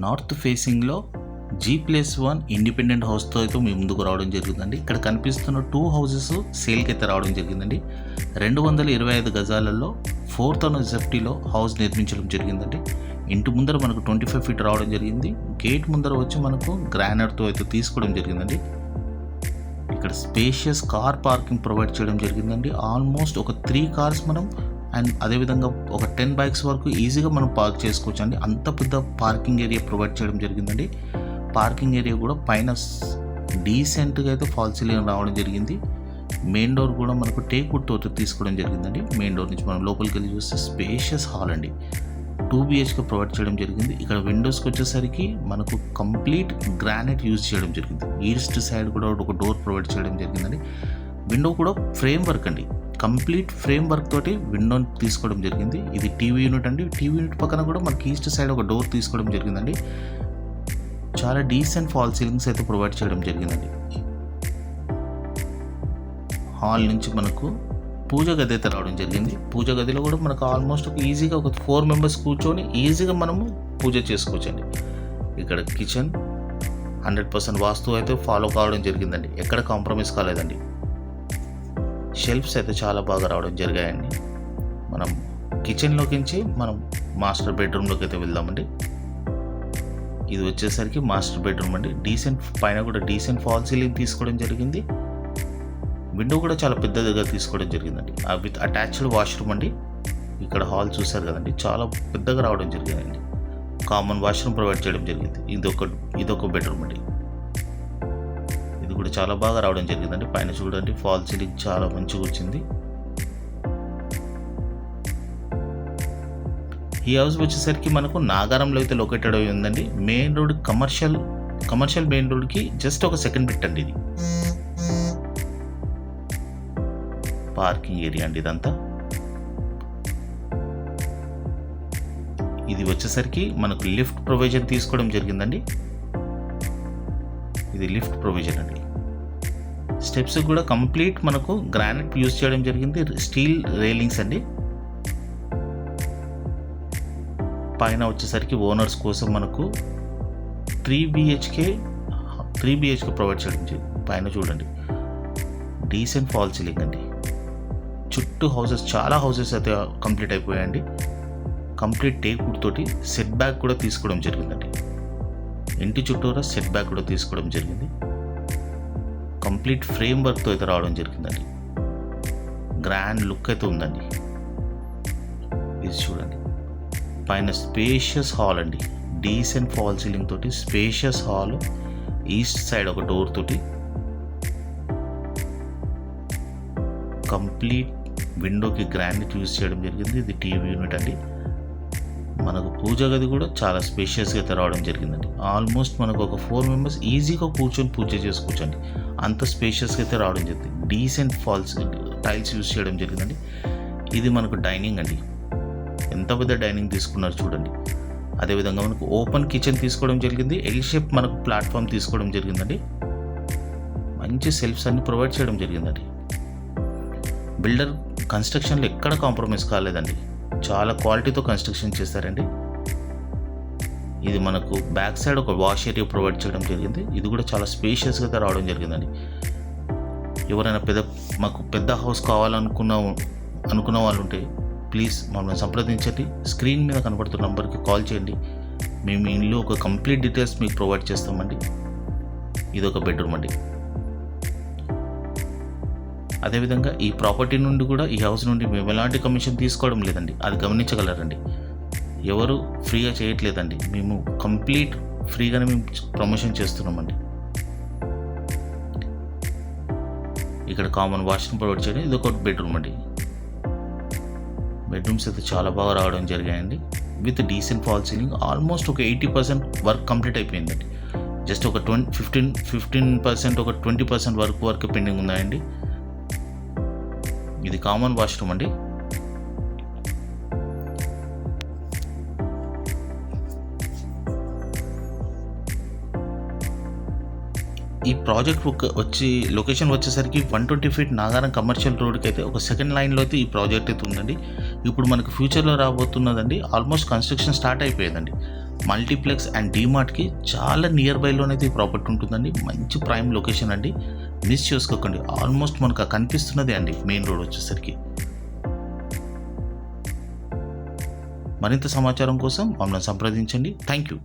North ఫేసింగ్లో G+1 independent హౌస్తో అయితే మీ ముందుకు రావడం జరిగిందండి. ఇక్కడ కనిపిస్తున్న 2 హౌసెస్ సేల్కి అయితే రావడం జరిగిందండి. 225 గజాలలో 4000 సెఫ్టీలో హౌస్ నిర్మించడం జరిగిందండి. ఇంటి ముందర మనకు 25 ఫీట్ రావడం జరిగింది. గేట్ ముందర వచ్చి మనకు గ్రానైట్తో అయితే తీసుకోవడం జరిగిందండి. ఇక్కడ స్పేషియస్ కార్ పార్కింగ్ ప్రొవైడ్ చేయడం జరిగిందండి. ఆల్మోస్ట్ ఒక 3 కార్స్ మనం అండ్ అదేవిధంగా ఒక 10 బైక్స్ వరకు ఈజీగా మనం పార్క్ చేసుకోవచ్చు అండి. అంత పెద్ద పార్కింగ్ ఏరియా ప్రొవైడ్ చేయడం జరిగిందండి. పార్కింగ్ ఏరియా కూడా పైన డీసెంట్గా అయితే ఫాల్ సీలింగ్ రావడం జరిగింది. మెయిన్ డోర్ కూడా మనకు టేక్ వుడ్ తోటి తీసుకోవడం జరిగిందండి. మెయిన్ డోర్ నుంచి మనం లోపలికి వెళ్ళి చూస్తే స్పేషియస్ హాల్ అండి. 2 BHK ప్రొవైడ్ చేయడం జరిగింది. ఇక్కడ విండోస్కి వచ్చేసరికి మనకు కంప్లీట్ గ్రానైట్ యూజ్ చేయడం జరిగింది. ఈస్ట్ సైడ్ కూడా ఒక డోర్ ప్రొవైడ్ చేయడం జరిగిందండి. విండో కూడా ఫ్రేమ్ వర్క్ అండి. కంప్లీట్ ఫ్రేమ్ వర్క్ తోటి విండోని తీసుకోవడం జరిగింది. ఇది టీవీ యూనిట్ అండి. టీవీ యూనిట్ పక్కన కూడా మనకి ఈస్ట్ సైడ్ ఒక డోర్ తీసుకోవడం జరిగిందండి. చాలా డీసెంట్ ఫాల్ సీలింగ్స్ అయితే ప్రొవైడ్ చేయడం జరిగిందండి. హాల్ నుంచి మనకు పూజ గది అయితే రావడం జరిగింది. పూజ గదిలో కూడా మనకు ఆల్మోస్ట్ ఈజీగా ఒక 4 మెంబర్స్ కూర్చొని ఈజీగా మనము పూజ చేసుకోవచ్చండి. ఇక్కడ కిచెన్ 100% వాస్తు అయితే ఫాలో కావడం జరిగిందండి. ఎక్కడ కాంప్రమైజ్ కాలేదండి. షెల్ఫ్స్ అయితే చాలా బాగా రావడం జరిగాయండి. మనం కిచెన్లోకించి మనం మాస్టర్ బెడ్రూమ్లోకి అయితే వెళ్దామండి. ఇది వచ్చేసరికి మాస్టర్ బెడ్రూమ్ అండి. పైన కూడా డీసెంట్ ఫాల్ సీలింగ్ తీసుకోవడం జరిగింది. విండో కూడా చాలా పెద్దదిగా తీసుకోవడం జరిగిందండి. విత్ అటాచ్డ్ వాష్రూమ్ అండి. ఇక్కడ హాల్ చూసారు కదండి, చాలా పెద్దగా రావడం జరిగిందండి. కామన్ వాష్రూమ్ ప్రొవైడ్ చేయడం జరిగింది. ఇదొక బెడ్రూమ్ అండి. ఇది కూడా చాలా బాగా రావడం జరిగిందండి. పైన చూడండి ఫాల్ సీలింగ్ చాలా మంచిగా వచ్చింది. ఈ హౌస్ వచ్చేసరికి మనకు నాగారంలో అయితే లొకేటెడ్ అయి ఉందండి. మెయిన్ రోడ్ కమర్షియల్ మెయిన్ రోడ్కి జస్ట్ ఒక సెకండ్ బిట్ అండి. ఇది పార్కింగ్ ఏరియా అండి. ఇదంతా ఇది వచ్చేసరికి మనకు లిఫ్ట్ ప్రొవిజన్ తీసుకోవడం జరిగిందండి. ఇది లిఫ్ట్ ప్రొవిజన్ అండి. స్టెప్స్ కూడా కంప్లీట్ మనకు గ్రానైట్ యూజ్ చేయడం జరిగింది. స్టీల్ రైలింగ్స్ అండి. పైన వచ్చేసరికి ఓనర్స్ కోసం మనకు 3 BHK ప్రొవైడ్ చేయడం జరిగింది. పైన చూడండి డీసెంట్ ఫాల్ సీలింగ్ అండి. చుట్టూ చాలా హౌసెస్ అయితే కంప్లీట్ అయిపోయాయండి. కంప్లీట్ టేక్ వుడ్ తోటి సెట్ బ్యాక్ కూడా తీసుకోవడం జరిగిందండి. ఇంటి చుట్టూరా సెట్ బ్యాక్ కూడా తీసుకోవడం జరిగింది. కంప్లీట్ ఫ్రేమ్ వర్క్తో అయితే రావడం జరిగిందండి. గ్రాండ్ లుక్ అయితే ఉందండి. ఇది చూడండి పైన స్పేషియస్ హాల్ అండి. డీసెంట్ ఫాల్ సీలింగ్ తోటి స్పేషియస్ హాల్. ఈస్ట్ సైడ్ ఒక డోర్ తోటి కంప్లీట్ విండోకి గ్రానైట్ యూజ్ చేయడం జరిగింది. ఇది టీవీ యూనిట్ అండి. మనకు పూజ గది కూడా చాలా స్పేషియస్గా అయితే రావడం జరిగిందండి. ఆల్మోస్ట్ మనకు ఒక 4 మెంబర్స్ ఈజీగా కూర్చొని పూజ చేసుకోవచ్చండి. అంత స్పేషియస్గా అయితే రావడం జరిగింది. డీసెంట్ టైల్స్ యూజ్ చేయడం జరిగిందండి. ఇది మనకు డైనింగ్ అండి. ఎంత పెద్ద డైనింగ్ తీసుకున్నారు చూడండి. అదేవిధంగా మనకు ఓపెన్ కిచెన్ తీసుకోవడం జరిగింది. ఎల్ షేప్ మనకు ప్లాట్ఫామ్ తీసుకోవడం జరిగిందండి. మంచి సెల్ఫ్స్ అన్ని ప్రొవైడ్ చేయడం జరిగిందండి. బిల్డర్ కన్స్ట్రక్షన్లో ఎక్కడ కాంప్రమైజ్ కాలేదండి. చాలా క్వాలిటీతో కన్స్ట్రక్షన్ చేశారండి. ఇది మనకు బ్యాక్ సైడ్ ఒక వాష్ ఏరియా ప్రొవైడ్ చేయడం జరిగింది. ఇది కూడా చాలా స్పేషియస్గా రావడం జరిగిందండి. ఎవరైనా మాకు పెద్ద హౌస్ కావాలనుకున్న వాళ్ళు ఉంటే ప్లీజ్ మమ్మల్ని సంప్రదించండి. స్క్రీన్ మీద కనబడుతున్న నంబర్కి కాల్ చేయండి. మేము ఇంట్లో ఒక కంప్లీట్ డీటెయిల్స్ మీకు ప్రొవైడ్ చేస్తామండి. ఇది ఒక బెడ్రూమ్ అండి. అదేవిధంగా ఈ ప్రాపర్టీ నుండి కూడా ఈ హౌస్ నుండి మేము ఎలాంటి కమిషన్ తీసుకోవడం లేదండి. అది గమనించగలరండి. ఎవరు ఫ్రీగా చేయట్లేదండి. మేము కంప్లీట్ ఫ్రీగానే మేము ప్రమోషన్ చేస్తున్నామండి. ఇక్కడ కామన్ వాష్రూమ్ ప్రొవైడ్ చేయడం. ఇది ఒక బెడ్రూమ్ అండి. బెడ్రూమ్స్ అయితే చాలా బాగా రావడం జరిగాయండి. With decent fall ceiling. Almost ఒక 80% వర్క్ కంప్లీట్ అయిపోయిందండి. జస్ట్ ఒక 15% ఒక 20% వర్క్ పెండింగ్ ఉన్నాయండి. ఇది కామన్ వాష్రూమ్ అండి. ఈ ప్రాజెక్ట్ లొకేషన్ వచ్చేసరికి 120 ఫీట్ నాగారం కమర్షియల్ రోడ్కి అయితే ఒక సెకండ్ లైన్లో అయితే ఈ ప్రాజెక్ట్ అయితే ఉందండి. ఇప్పుడు మనకు ఫ్యూచర్లో రాబోతున్నదండి. ఆల్మోస్ట్ కన్స్ట్రక్షన్ స్టార్ట్ అయిపోయిందండి. మల్టీప్లెక్స్ అండ్ డీమార్ట్కి చాలా నియర్ బైలోనైతే ఈ ప్రాపర్టీ ఉంటుందండి. మంచి ప్రైమ్ లొకేషన్ అండి, మిస్ చేసుకోకండి. ఆల్మోస్ట్ మనకు కనిపిస్తున్నదే అండి మెయిన్ రోడ్ వచ్చేసరికి. మరింత సమాచారం కోసం మమ్మల్ని సంప్రదించండి. Thank you.